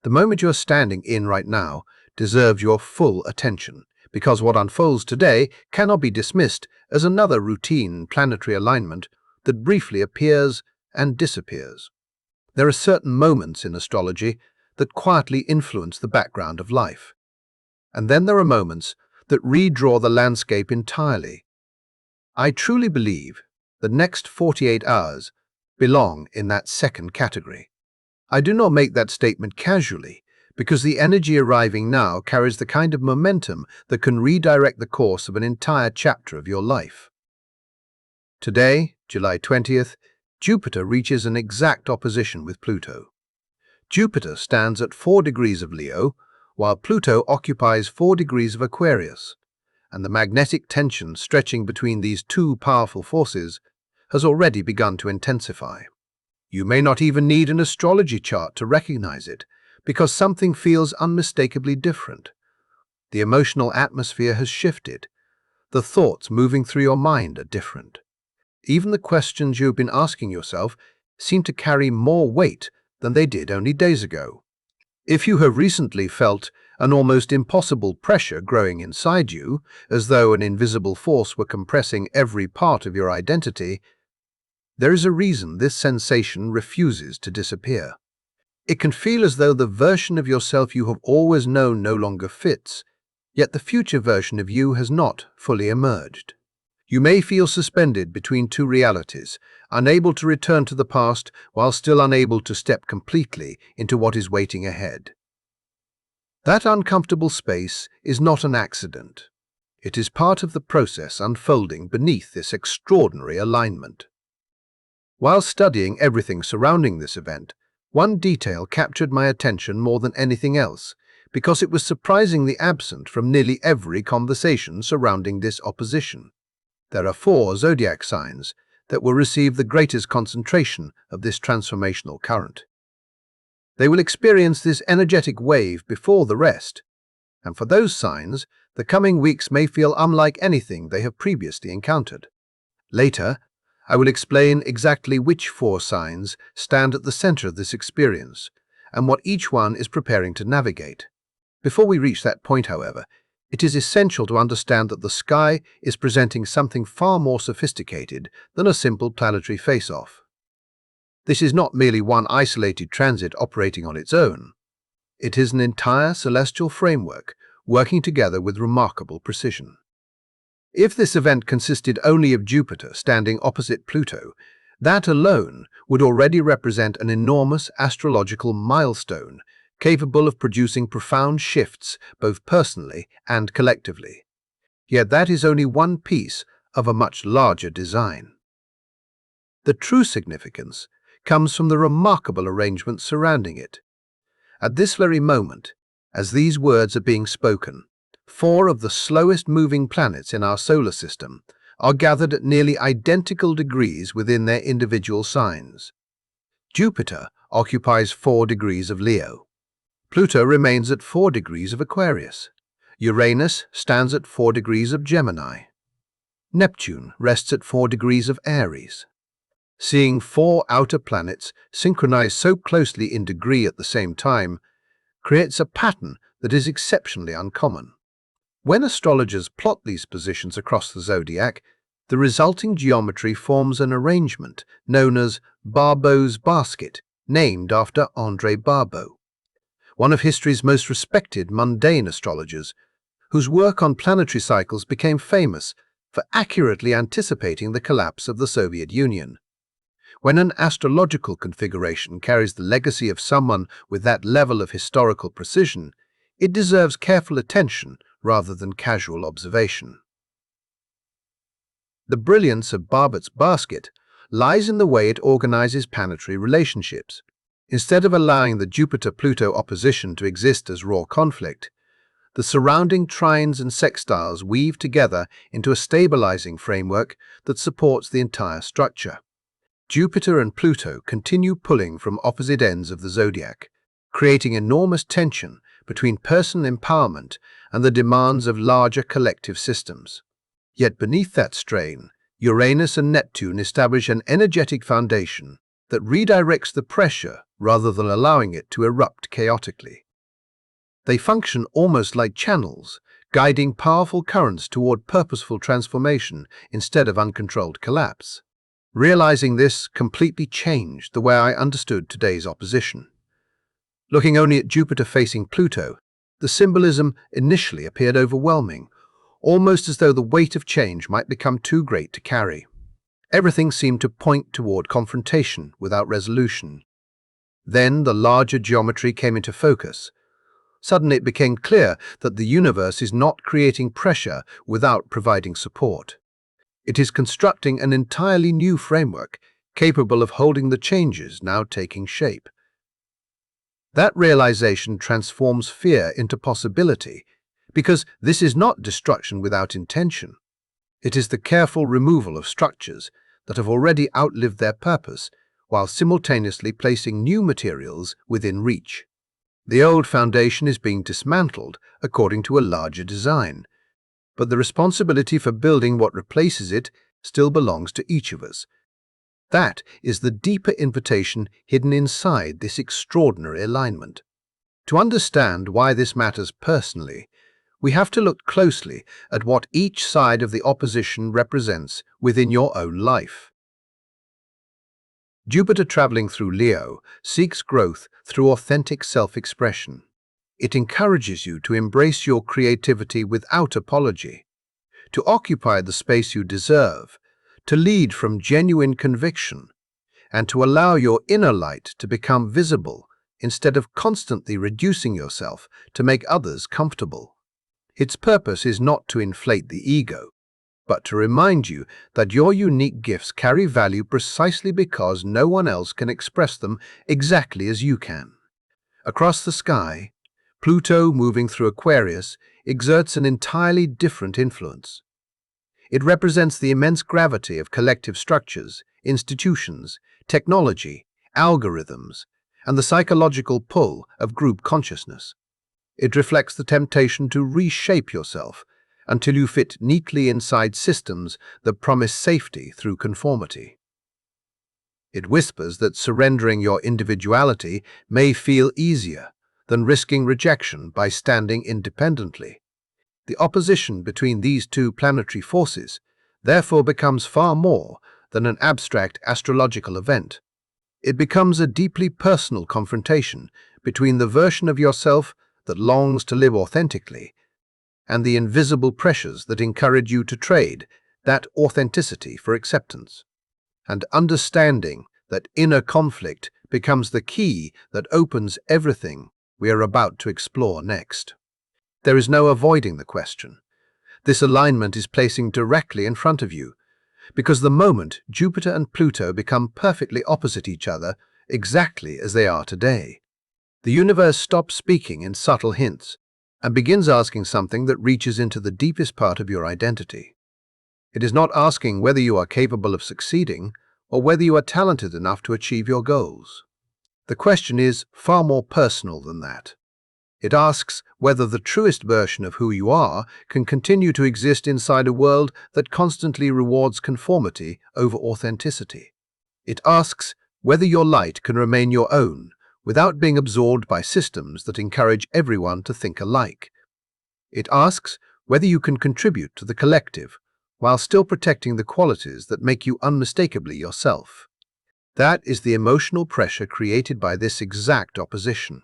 The moment you're standing in right now deserves your full attention, because what unfolds today cannot be dismissed as another routine planetary alignment that briefly appears and disappears. There are certain moments in astrology that quietly influence the background of life. And then there are moments that redraw the landscape entirely. I truly believe the next 48 hours belong in that second category. I do not make that statement casually, because the energy arriving now carries the kind of momentum that can redirect the course of an entire chapter of your life. Today, July 20th, Jupiter reaches an exact opposition with Pluto. Jupiter stands at 4 degrees of Leo, while Pluto occupies 4 degrees of Aquarius, and the magnetic tension stretching between these two powerful forces has already begun to intensify. You may not even need an astrology chart to recognize it, because something feels unmistakably different. The emotional atmosphere has shifted. The thoughts moving through your mind are different. Even the questions you've been asking yourself seem to carry more weight than they did only days ago. If you have recently felt an almost impossible pressure growing inside you, as though an invisible force were compressing every part of your identity, there is a reason this sensation refuses to disappear. It can feel as though the version of yourself you have always known no longer fits, yet the future version of you has not fully emerged. You may feel suspended between two realities, unable to return to the past while still unable to step completely into what is waiting ahead. That uncomfortable space is not an accident. It is part of the process unfolding beneath this extraordinary alignment. While studying everything surrounding this event, one detail captured my attention more than anything else, because it was surprisingly absent from nearly every conversation surrounding this opposition. There are 4 zodiac signs that will receive the greatest concentration of this transformational current. They will experience this energetic wave before the rest, and for those signs, the coming weeks may feel unlike anything they have previously encountered. Later, I will explain exactly which 4 signs stand at the center of this experience and what each one is preparing to navigate. Before we reach that point, however, it is essential to understand that the sky is presenting something far more sophisticated than a simple planetary face-off. This is not merely one isolated transit operating on its own. It is an entire celestial framework working together with remarkable precision. If this event consisted only of Jupiter standing opposite Pluto, that alone would already represent an enormous astrological milestone capable of producing profound shifts both personally and collectively. Yet that is only one piece of a much larger design. The true significance comes from the remarkable arrangements surrounding it. At this very moment, as these words are being spoken, 4 of the slowest moving planets in our solar system are gathered at nearly identical degrees within their individual signs. Jupiter occupies 4 degrees of Leo. Pluto remains at 4 degrees of Aquarius. Uranus stands at 4 degrees of Gemini. Neptune rests at 4 degrees of Aries. Seeing 4 outer planets synchronized so closely in degree at the same time creates a pattern that is exceptionally uncommon. When astrologers plot these positions across the zodiac, the resulting geometry forms an arrangement known as Barbeau's basket, named after André Barbeau, one of history's most respected mundane astrologers, whose work on planetary cycles became famous for accurately anticipating the collapse of the Soviet Union. When an astrological configuration carries the legacy of someone with that level of historical precision, it deserves careful attention rather than casual observation. The brilliance of Barbeau's basket lies in the way it organizes planetary relationships. Instead of allowing the Jupiter-Pluto opposition to exist as raw conflict, the surrounding trines and sextiles weave together into a stabilizing framework that supports the entire structure. Jupiter and Pluto continue pulling from opposite ends of the zodiac, creating enormous tension between personal empowerment and the demands of larger collective systems. Yet beneath that strain, Uranus and Neptune establish an energetic foundation that redirects the pressure rather than allowing it to erupt chaotically. They function almost like channels, guiding powerful currents toward purposeful transformation instead of uncontrolled collapse. Realizing this completely changed the way I understood today's opposition. Looking only at Jupiter facing Pluto, the symbolism initially appeared overwhelming, almost as though the weight of change might become too great to carry. Everything seemed to point toward confrontation without resolution. Then the larger geometry came into focus. Suddenly it became clear that the universe is not creating pressure without providing support. It is constructing an entirely new framework, capable of holding the changes now taking shape. That realization transforms fear into possibility, because this is not destruction without intention. It is the careful removal of structures that have already outlived their purpose, while simultaneously placing new materials within reach. The old foundation is being dismantled according to a larger design, but the responsibility for building what replaces it still belongs to each of us. That is the deeper invitation hidden inside this extraordinary alignment. To understand why this matters personally, we have to look closely at what each side of the opposition represents within your own life. Jupiter traveling through Leo seeks growth through authentic self-expression. It encourages you to embrace your creativity without apology, to occupy the space you deserve, to lead from genuine conviction, and to allow your inner light to become visible instead of constantly reducing yourself to make others comfortable. Its purpose is not to inflate the ego, but to remind you that your unique gifts carry value precisely because no one else can express them exactly as you can. Across the sky, Pluto, moving through Aquarius, exerts an entirely different influence. It represents the immense gravity of collective structures, institutions, technology, algorithms, and the psychological pull of group consciousness. It reflects the temptation to reshape yourself until you fit neatly inside systems that promise safety through conformity. It whispers that surrendering your individuality may feel easier than risking rejection by standing independently. The opposition between these two planetary forces therefore becomes far more than an abstract astrological event. It becomes a deeply personal confrontation between the version of yourself that longs to live authentically and the invisible pressures that encourage you to trade that authenticity for acceptance. And understanding that inner conflict becomes the key that opens everything we are about to explore next. There is no avoiding the question. This alignment is placing directly in front of you, because the moment Jupiter and Pluto become perfectly opposite each other, exactly as they are today, the universe stops speaking in subtle hints and begins asking something that reaches into the deepest part of your identity. It is not asking whether you are capable of succeeding or whether you are talented enough to achieve your goals. The question is far more personal than that. It asks whether the truest version of who you are can continue to exist inside a world that constantly rewards conformity over authenticity. It asks whether your light can remain your own without being absorbed by systems that encourage everyone to think alike. It asks whether you can contribute to the collective while still protecting the qualities that make you unmistakably yourself. That is the emotional pressure created by this exact opposition.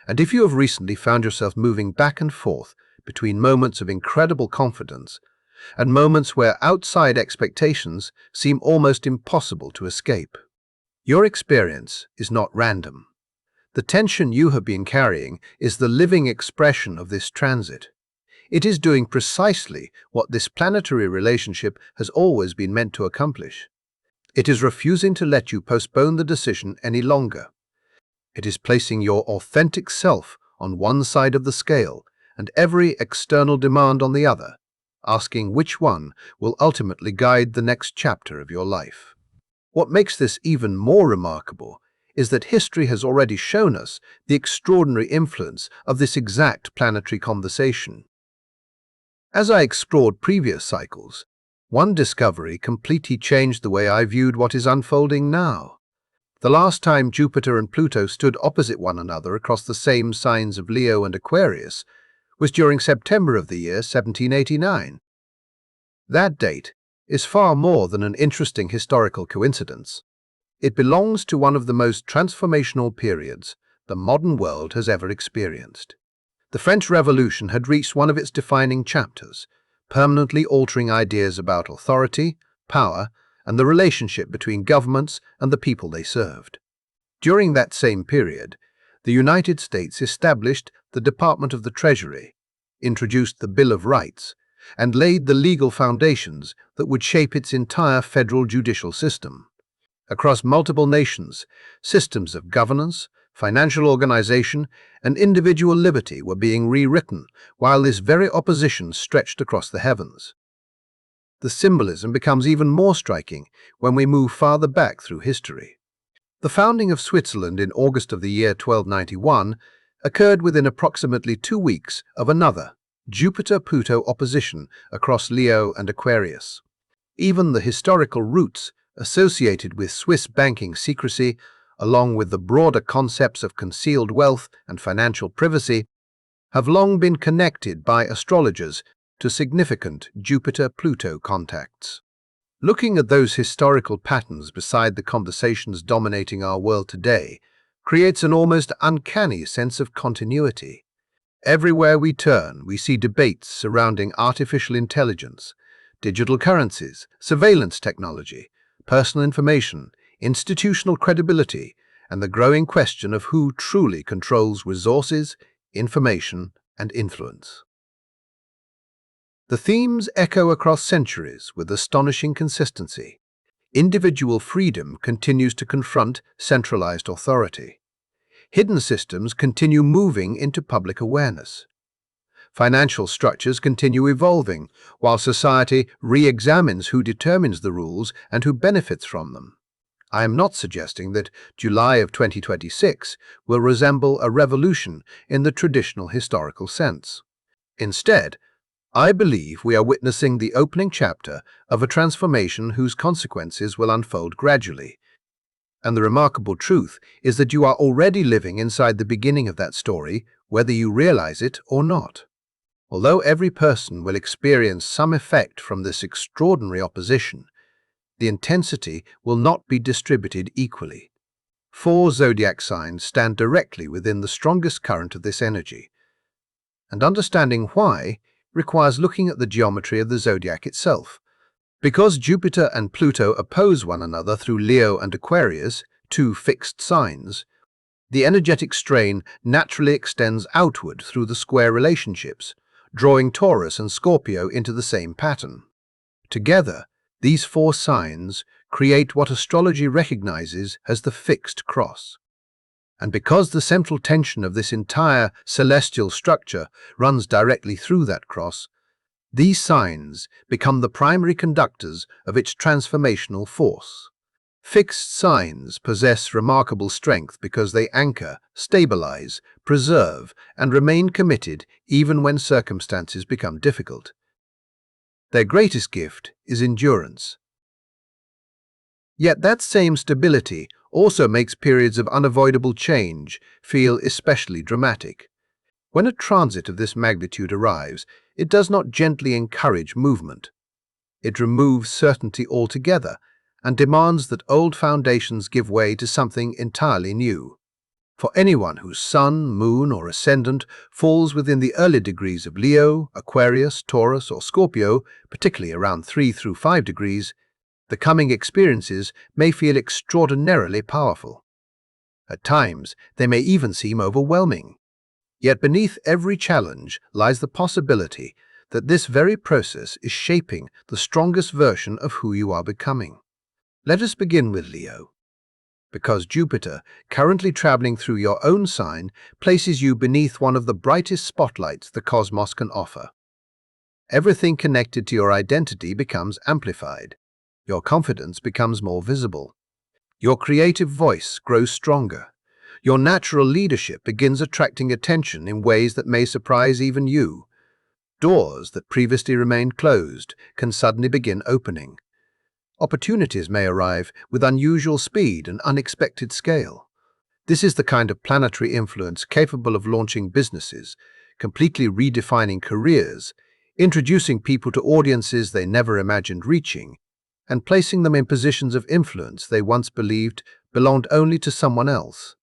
And if you have recently found yourself moving back and forth between moments of incredible confidence and moments where outside expectations seem almost impossible to escape, your experience is not random. The tension you have been carrying is the living expression of this transit. It is doing precisely what this planetary relationship has always been meant to accomplish. It is refusing to let you postpone the decision any longer. It is placing your authentic self on one side of the scale and every external demand on the other, asking which one will ultimately guide the next chapter of your life. What makes this even more remarkable is that history has already shown us the extraordinary influence of this exact planetary conversation. As I explored previous cycles, one discovery completely changed the way I viewed what is unfolding now. The last time Jupiter and Pluto stood opposite one another across the same signs of Leo and Aquarius was during September of the year 1789. That date is far more than an interesting historical coincidence. It belongs to one of the most transformational periods the modern world has ever experienced. The French Revolution had reached one of its defining chapters, permanently altering ideas about authority, power, and the relationship between governments and the people they served. During that same period, the United States established the Department of the Treasury, introduced the Bill of Rights, and laid the legal foundations that would shape its entire federal judicial system. Across multiple nations, systems of governance, financial organization, and individual liberty were being rewritten, while this very opposition stretched across the heavens. The symbolism becomes even more striking when we move farther back through history. The founding of Switzerland in August of the year 1291 occurred within approximately 2 weeks of another Jupiter-Pluto opposition across Leo and Aquarius. Even the historical roots associated with Swiss banking secrecy, along with the broader concepts of concealed wealth and financial privacy, have long been connected by astrologers to significant Jupiter-Pluto contacts. Looking at those historical patterns beside the conversations dominating our world today creates an almost uncanny sense of continuity. Everywhere we turn, we see debates surrounding artificial intelligence, digital currencies, surveillance technology, personal information, institutional credibility, and the growing question of who truly controls resources, information, and influence. The themes echo across centuries with astonishing consistency. Individual freedom continues to confront centralized authority. Hidden systems continue moving into public awareness. Financial structures continue evolving, while society re-examines who determines the rules and who benefits from them. I am not suggesting that July of 2026 will resemble a revolution in the traditional historical sense. Instead, I believe we are witnessing the opening chapter of a transformation whose consequences will unfold gradually. And the remarkable truth is that you are already living inside the beginning of that story, whether you realize it or not. Although every person will experience some effect from this extraordinary opposition, the intensity will not be distributed equally. 4 zodiac signs stand directly within the strongest current of this energy, and understanding why requires looking at the geometry of the zodiac itself. Because Jupiter and Pluto oppose one another through Leo and Aquarius, 2 fixed signs, the energetic strain naturally extends outward through the square relationships, drawing Taurus and Scorpio into the same pattern. Together, these 4 signs create what astrology recognizes as the fixed cross. And because the central tension of this entire celestial structure runs directly through that cross, these signs become the primary conductors of its transformational force. Fixed signs possess remarkable strength because they anchor, stabilize, preserve, and remain committed even when circumstances become difficult. Their greatest gift is endurance. Yet that same stability also makes periods of unavoidable change feel especially dramatic. When a transit of this magnitude arrives, it does not gently encourage movement. It removes certainty altogether and demands that old foundations give way to something entirely new. For anyone whose sun, moon, or ascendant falls within the early degrees of Leo, Aquarius, Taurus, or Scorpio, particularly around 3 through 5 degrees, the coming experiences may feel extraordinarily powerful. At times, they may even seem overwhelming. Yet beneath every challenge lies the possibility that this very process is shaping the strongest version of who you are becoming. Let us begin with Leo. Because Jupiter, currently traveling through your own sign, places you beneath one of the brightest spotlights the cosmos can offer. Everything connected to your identity becomes amplified. Your confidence becomes more visible. Your creative voice grows stronger. Your natural leadership begins attracting attention in ways that may surprise even you. Doors that previously remained closed can suddenly begin opening. Opportunities may arrive with unusual speed and unexpected scale. This is the kind of planetary influence capable of launching businesses, completely redefining careers, introducing people to audiences they never imagined reaching, and placing them in positions of influence they once believed belonged only to someone else.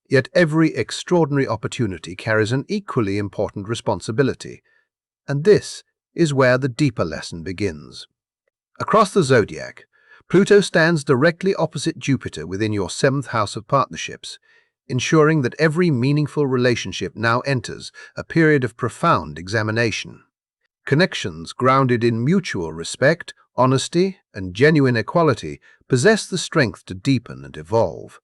Yet every extraordinary opportunity carries an equally important responsibility, and this is where the deeper lesson begins. Across the zodiac, Pluto stands directly opposite Jupiter within your seventh house of partnerships, ensuring that every meaningful relationship now enters a period of profound examination. Connections grounded in mutual respect, honesty, and genuine equality possess the strength to deepen and evolve.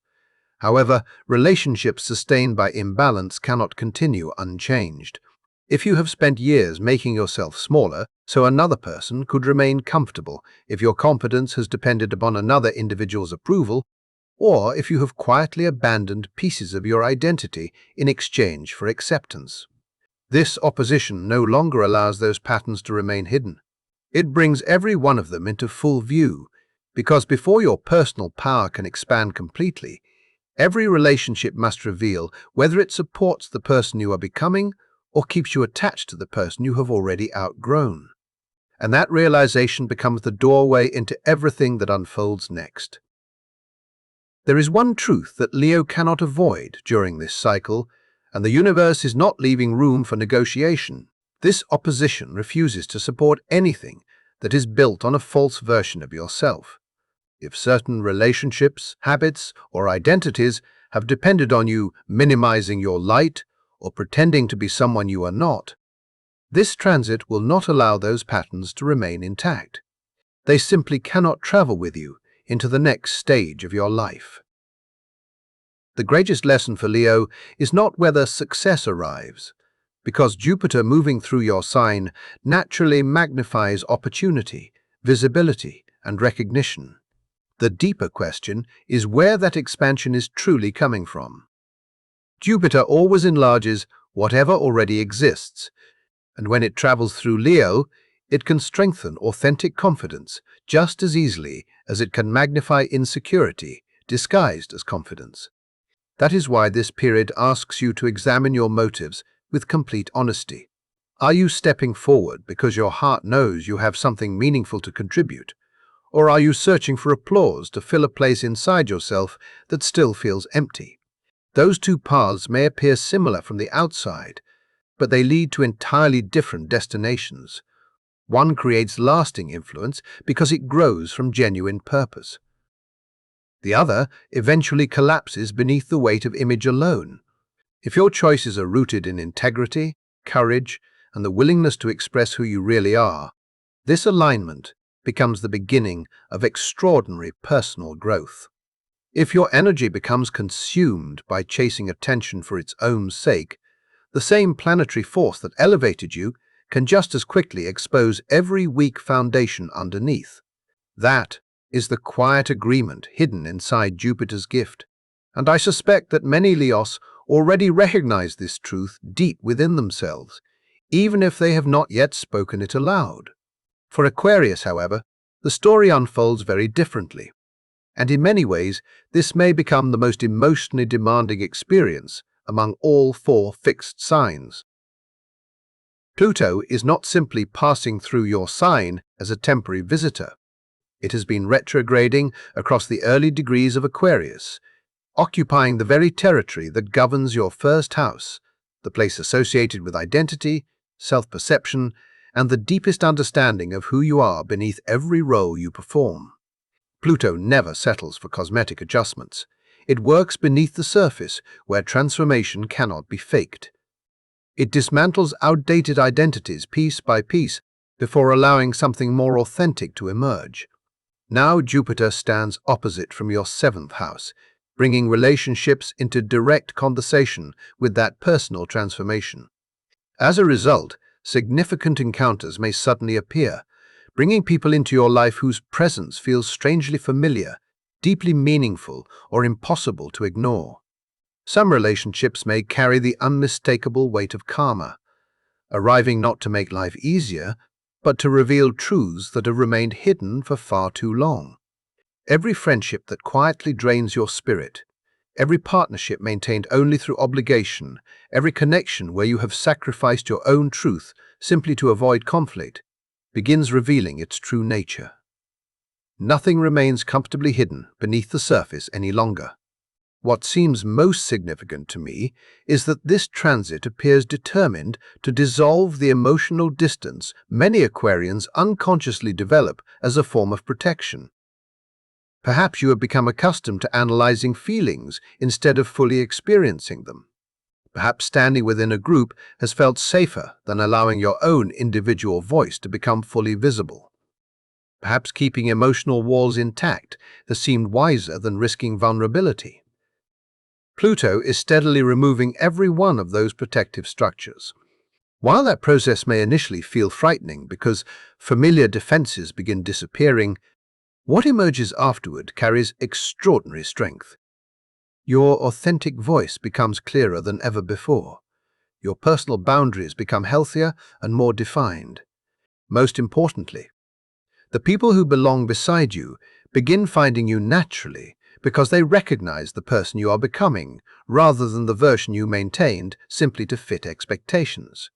However, relationships sustained by imbalance cannot continue unchanged. If you have spent years making yourself smaller so another person could remain comfortable, if your confidence has depended upon another individual's approval, or if you have quietly abandoned pieces of your identity in exchange for acceptance. This opposition no longer allows those patterns to remain hidden. It brings every one of them into full view, because before your personal power can expand completely, every relationship must reveal whether it supports the person you are becoming or keeps you attached to the person you have already outgrown. And that realization becomes the doorway into everything that unfolds next. There is one truth that Leo cannot avoid during this cycle, and the universe is not leaving room for negotiation. This opposition refuses to support anything that is built on a false version of yourself. If certain relationships, habits, or identities have depended on you minimizing your light or pretending to be someone you are not, this transit will not allow those patterns to remain intact. They simply cannot travel with you into the next stage of your life. The greatest lesson for Leo is not whether success arrives, because Jupiter moving through your sign naturally magnifies opportunity, visibility, and recognition. The deeper question is where that expansion is truly coming from. Jupiter always enlarges whatever already exists, and when it travels through Leo, it can strengthen authentic confidence just as easily as it can magnify insecurity disguised as confidence. That is why this period asks you to examine your motives with complete honesty. Are you stepping forward because your heart knows you have something meaningful to contribute? Or are you searching for applause to fill a place inside yourself that still feels empty? Those two paths may appear similar from the outside, but they lead to entirely different destinations. One creates lasting influence because it grows from genuine purpose. The other eventually collapses beneath the weight of image alone. If your choices are rooted in integrity, courage, and the willingness to express who you really are, this alignment becomes the beginning of extraordinary personal growth. If your energy becomes consumed by chasing attention for its own sake, the same planetary force that elevated you can just as quickly expose every weak foundation underneath. That is the quiet agreement hidden inside Jupiter's gift, and I suspect that many Leos already recognize this truth deep within themselves, even if they have not yet spoken it aloud. For Aquarius, however, the story unfolds very differently, and in many ways this may become the most emotionally demanding experience among all four fixed signs. Pluto is not simply passing through your sign as a temporary visitor. It has been retrograding across the early degrees of Aquarius, occupying the very territory that governs your first house, the place associated with identity, self-perception, and the deepest understanding of who you are beneath every role you perform. Pluto never settles for cosmetic adjustments. It works beneath the surface where transformation cannot be faked. It dismantles outdated identities piece by piece before allowing something more authentic to emerge. Now Jupiter stands opposite from your seventh house, bringing relationships into direct conversation with that personal transformation. As a result, significant encounters may suddenly appear, bringing people into your life whose presence feels strangely familiar, deeply meaningful, or impossible to ignore. Some relationships may carry the unmistakable weight of karma, arriving not to make life easier, but to reveal truths that have remained hidden for far too long. Every friendship that quietly drains your spirit, every partnership maintained only through obligation, every connection where you have sacrificed your own truth simply to avoid conflict, begins revealing its true nature. Nothing remains comfortably hidden beneath the surface any longer. What seems most significant to me is that this transit appears determined to dissolve the emotional distance many Aquarians unconsciously develop as a form of protection. Perhaps you have become accustomed to analyzing feelings instead of fully experiencing them. Perhaps standing within a group has felt safer than allowing your own individual voice to become fully visible. Perhaps keeping emotional walls intact has seemed wiser than risking vulnerability. Pluto is steadily removing every one of those protective structures. While that process may initially feel frightening because familiar defenses begin disappearing, what emerges afterward carries extraordinary strength. Your authentic voice becomes clearer than ever before. Your personal boundaries become healthier and more defined. Most importantly, the people who belong beside you begin finding you naturally because they recognize the person you are becoming, rather than the version you maintained simply to fit expectations.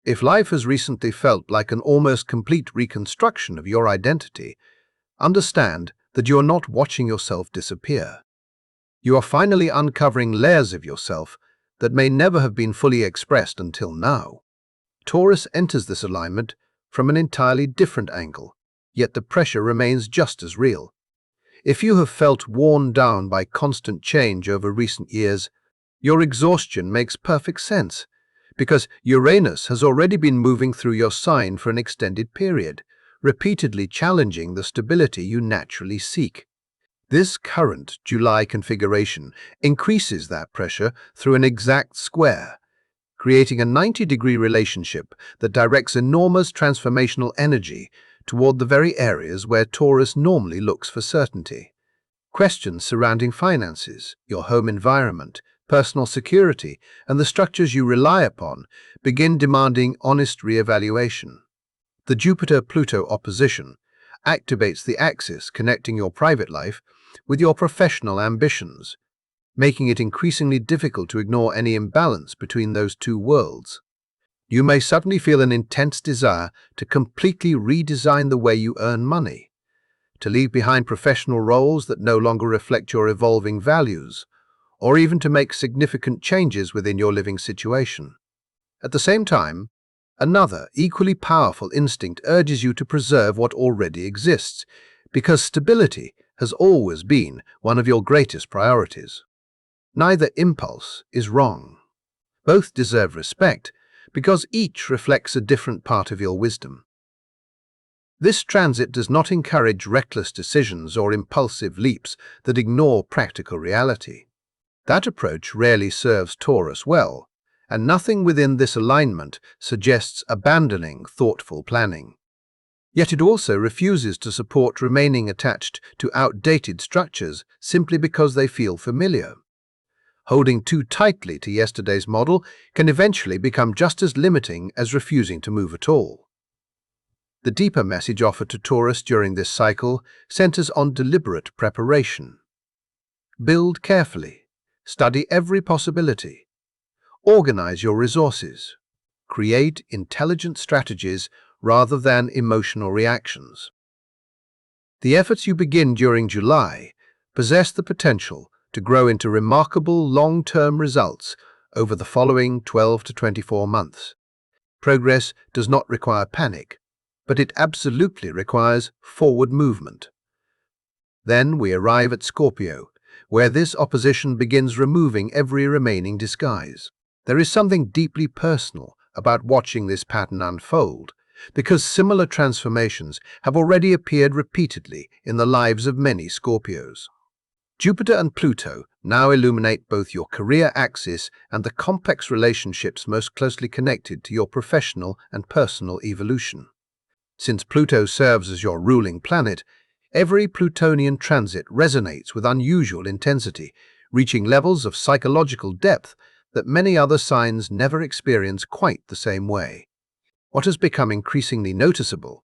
If life has recently felt like an almost complete reconstruction of your identity, understand that you are not watching yourself disappear. You are finally uncovering layers of yourself that may never have been fully expressed until now. Taurus enters this alignment from an entirely different angle, yet the pressure remains just as real. If you have felt worn down by constant change over recent years, your exhaustion makes perfect sense, because Uranus has already been moving through your sign for an extended period, repeatedly challenging the stability you naturally seek. This current July configuration increases that pressure through an exact square, creating a 90-degree relationship that directs enormous transformational energy toward the very areas where Taurus normally looks for certainty. Questions surrounding finances, your home environment, personal security, and the structures you rely upon begin demanding honest re-evaluation. The Jupiter-Pluto opposition activates the axis connecting your private life with your professional ambitions, making it increasingly difficult to ignore any imbalance between those two worlds. You may suddenly feel an intense desire to completely redesign the way you earn money, to leave behind professional roles that no longer reflect your evolving values, or even to make significant changes within your living situation. At the same time, another, equally powerful instinct urges you to preserve what already exists, because stability has always been one of your greatest priorities. Neither impulse is wrong. Both deserve respect, because each reflects a different part of your wisdom. This transit does not encourage reckless decisions or impulsive leaps that ignore practical reality. That approach rarely serves Taurus well, and nothing within this alignment suggests abandoning thoughtful planning. Yet it also refuses to support remaining attached to outdated structures simply because they feel familiar. Holding too tightly to yesterday's model can eventually become just as limiting as refusing to move at all. The deeper message offered to Taurus during this cycle centers on deliberate preparation. Build carefully, study every possibility, organize your resources, create intelligent strategies rather than emotional reactions. The efforts you begin during July possess the potential to grow into remarkable long-term results over the following 12 to 24 months. Progress does not require panic, but it absolutely requires forward movement. Then we arrive at Scorpio, where this opposition begins removing every remaining disguise. There is something deeply personal about watching this pattern unfold, because similar transformations have already appeared repeatedly in the lives of many Scorpios. Jupiter and Pluto now illuminate both your career axis and the complex relationships most closely connected to your professional and personal evolution. Since Pluto serves as your ruling planet, every Plutonian transit resonates with unusual intensity, reaching levels of psychological depth that many other signs never experience quite the same way. What has become increasingly noticeable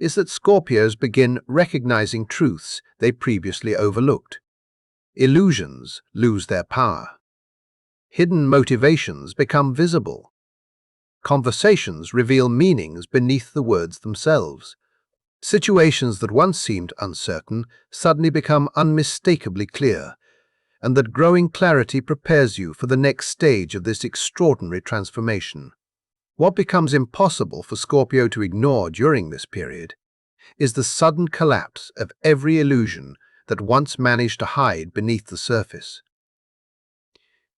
is that Scorpios begin recognizing truths they previously overlooked. Illusions lose their power. Hidden motivations become visible. Conversations reveal meanings beneath the words themselves. Situations that once seemed uncertain suddenly become unmistakably clear, and that growing clarity prepares you for the next stage of this extraordinary transformation. What becomes impossible for Scorpio to ignore during this period is the sudden collapse of every illusion that once managed to hide beneath the surface.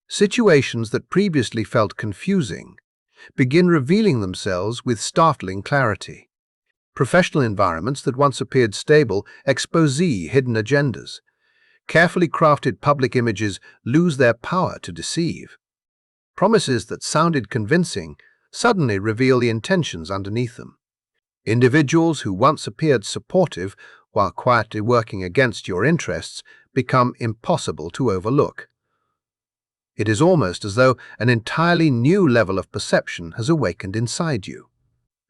Situations that previously felt confusing begin revealing themselves with startling clarity. Professional environments that once appeared stable expose hidden agendas. Carefully crafted public images lose their power to deceive. Promises that sounded convincing suddenly reveal the intentions underneath them. Individuals who once appeared supportive while quietly working against your interests become impossible to overlook. It is almost as though an entirely new level of perception has awakened inside you.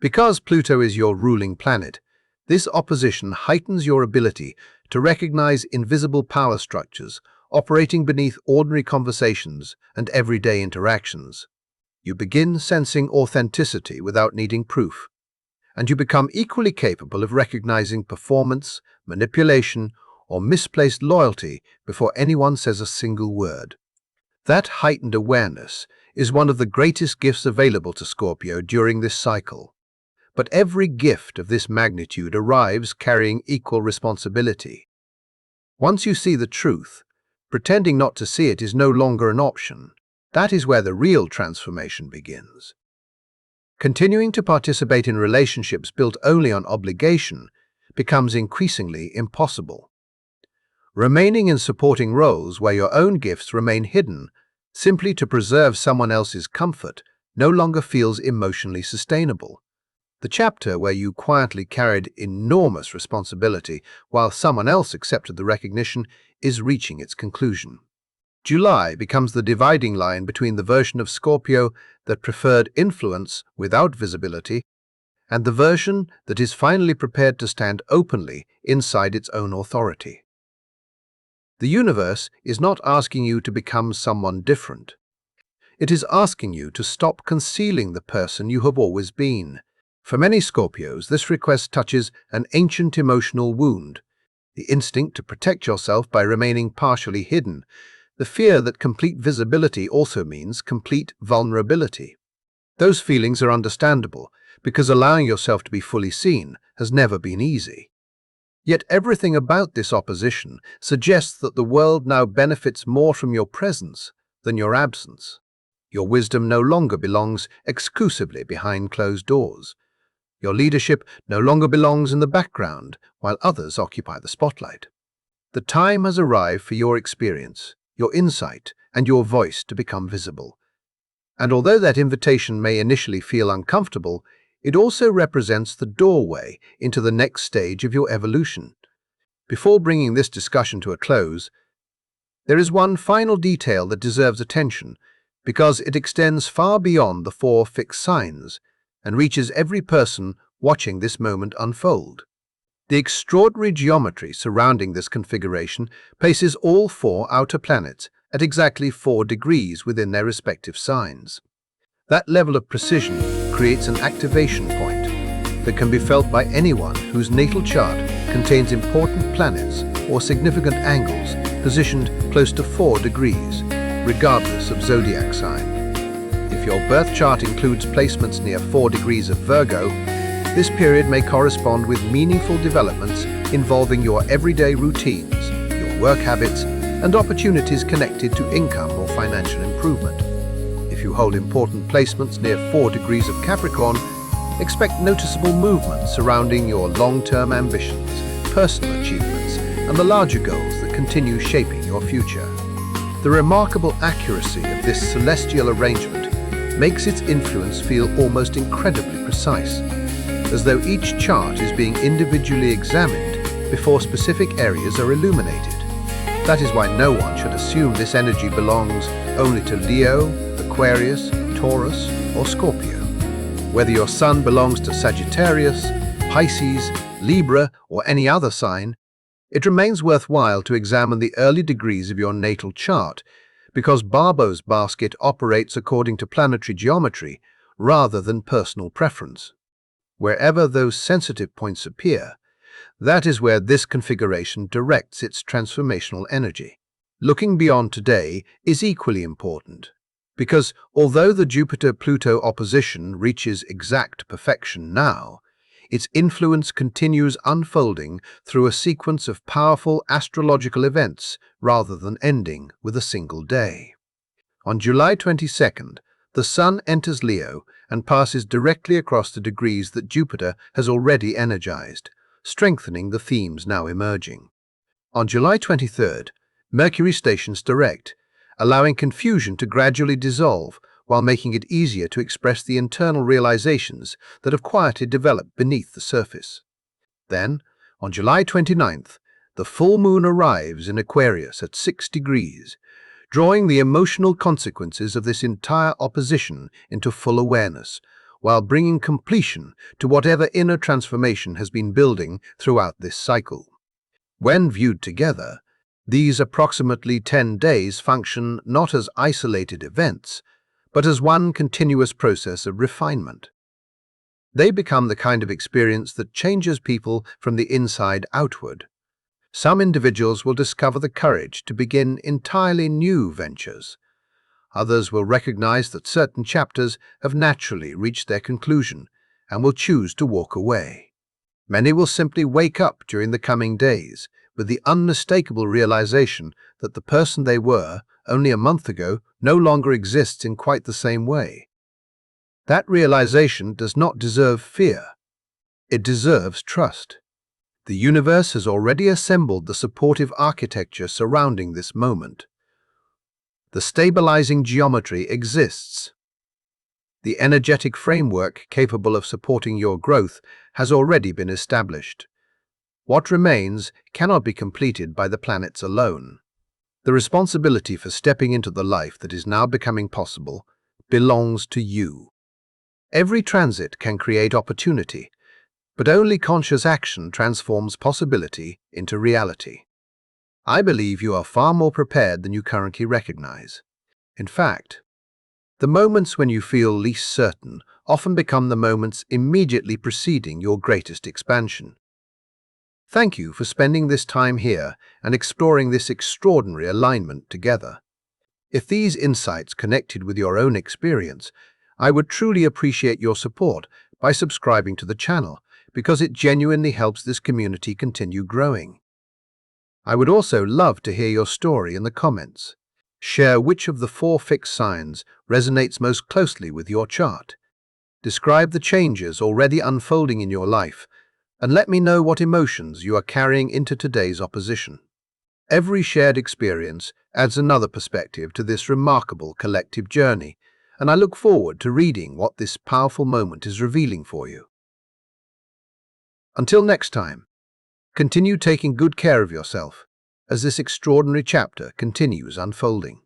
Because Pluto is your ruling planet, this opposition heightens your ability to recognize invisible power structures operating beneath ordinary conversations and everyday interactions. You begin sensing authenticity without needing proof, and you become equally capable of recognizing performance, manipulation, or misplaced loyalty before anyone says a single word. That heightened awareness is one of the greatest gifts available to Scorpio during this cycle. But every gift of this magnitude arrives carrying equal responsibility. Once you see the truth, pretending not to see it is no longer an option. That is where the real transformation begins. Continuing to participate in relationships built only on obligation becomes increasingly impossible. Remaining in supporting roles where your own gifts remain hidden simply to preserve someone else's comfort no longer feels emotionally sustainable. The chapter where you quietly carried enormous responsibility while someone else accepted the recognition is reaching its conclusion. July becomes the dividing line between the version of Scorpio that preferred influence without visibility and the version that is finally prepared to stand openly inside its own authority. The universe is not asking you to become someone different. It is asking you to stop concealing the person you have always been. For many Scorpios, this request touches an ancient emotional wound, the instinct to protect yourself by remaining partially hidden, the fear that complete visibility also means complete vulnerability. Those feelings are understandable, because allowing yourself to be fully seen has never been easy. Yet everything about this opposition suggests that the world now benefits more from your presence than your absence. Your wisdom no longer belongs exclusively behind closed doors. Your leadership no longer belongs in the background while others occupy the spotlight. The time has arrived for your experience, your insight, and your voice to become visible. And although that invitation may initially feel uncomfortable, it also represents the doorway into the next stage of your evolution. Before bringing this discussion to a close, there is one final detail that deserves attention because it extends far beyond the 4 fixed signs and reaches every person watching this moment unfold. The extraordinary geometry surrounding this configuration places all 4 outer planets at exactly 4 degrees within their respective signs. That level of precision creates an activation point that can be felt by anyone whose natal chart contains important planets or significant angles positioned close to 4 degrees, regardless of zodiac sign. If your birth chart includes placements near 4 degrees of Virgo, this period may correspond with meaningful developments involving your everyday routines, your work habits, and opportunities connected to income or financial improvement. If you hold important placements near 4 degrees of Capricorn, expect noticeable movement surrounding your long-term ambitions, personal achievements, and the larger goals that continue shaping your future. The remarkable accuracy of this celestial arrangement makes its influence feel almost incredibly precise, as though each chart is being individually examined before specific areas are illuminated. That is why no one should assume this energy belongs only to Leo, Aquarius, Taurus, or Scorpio. Whether your sun belongs to Sagittarius, Pisces, Libra, or any other sign, it remains worthwhile to examine the early degrees of your natal chart, because Barbo's basket operates according to planetary geometry rather than personal preference. Wherever those sensitive points appear, that is where this configuration directs its transformational energy. Looking beyond today is equally important, because although the Jupiter-Pluto opposition reaches exact perfection now, its influence continues unfolding through a sequence of powerful astrological events rather than ending with a single day. On July 22nd, the Sun enters Leo and passes directly across the degrees that Jupiter has already energized, strengthening the themes now emerging. On July 23rd, Mercury stations direct, allowing confusion to gradually dissolve while making it easier to express the internal realizations that have quietly developed beneath the surface. Then, on July 29th, the full moon arrives in Aquarius at 6 degrees, drawing the emotional consequences of this entire opposition into full awareness, while bringing completion to whatever inner transformation has been building throughout this cycle. When viewed together, these approximately 10 days function not as isolated events, but as one continuous process of refinement. They become the kind of experience that changes people from the inside outward. Some individuals will discover the courage to begin entirely new ventures. Others will recognize that certain chapters have naturally reached their conclusion and will choose to walk away. Many will simply wake up during the coming days with the unmistakable realization that the person they were only a month ago no longer exists in quite the same way. That realization does not deserve fear. It deserves trust. The universe has already assembled the supportive architecture surrounding this moment. The stabilizing geometry exists. The energetic framework capable of supporting your growth has already been established. What remains cannot be completed by the planets alone. The responsibility for stepping into the life that is now becoming possible belongs to you. Every transit can create opportunity, but only conscious action transforms possibility into reality. I believe you are far more prepared than you currently recognize. In fact, the moments when you feel least certain often become the moments immediately preceding your greatest expansion. Thank you for spending this time here and exploring this extraordinary alignment together. If these insights connected with your own experience, I would truly appreciate your support by subscribing to the channel, because it genuinely helps this community continue growing. I would also love to hear your story in the comments. Share which of the 4 fixed signs resonates most closely with your chart. Describe the changes already unfolding in your life, and let me know what emotions you are carrying into today's opposition. Every shared experience adds another perspective to this remarkable collective journey, and I look forward to reading what this powerful moment is revealing for you. Until next time, continue taking good care of yourself as this extraordinary chapter continues unfolding.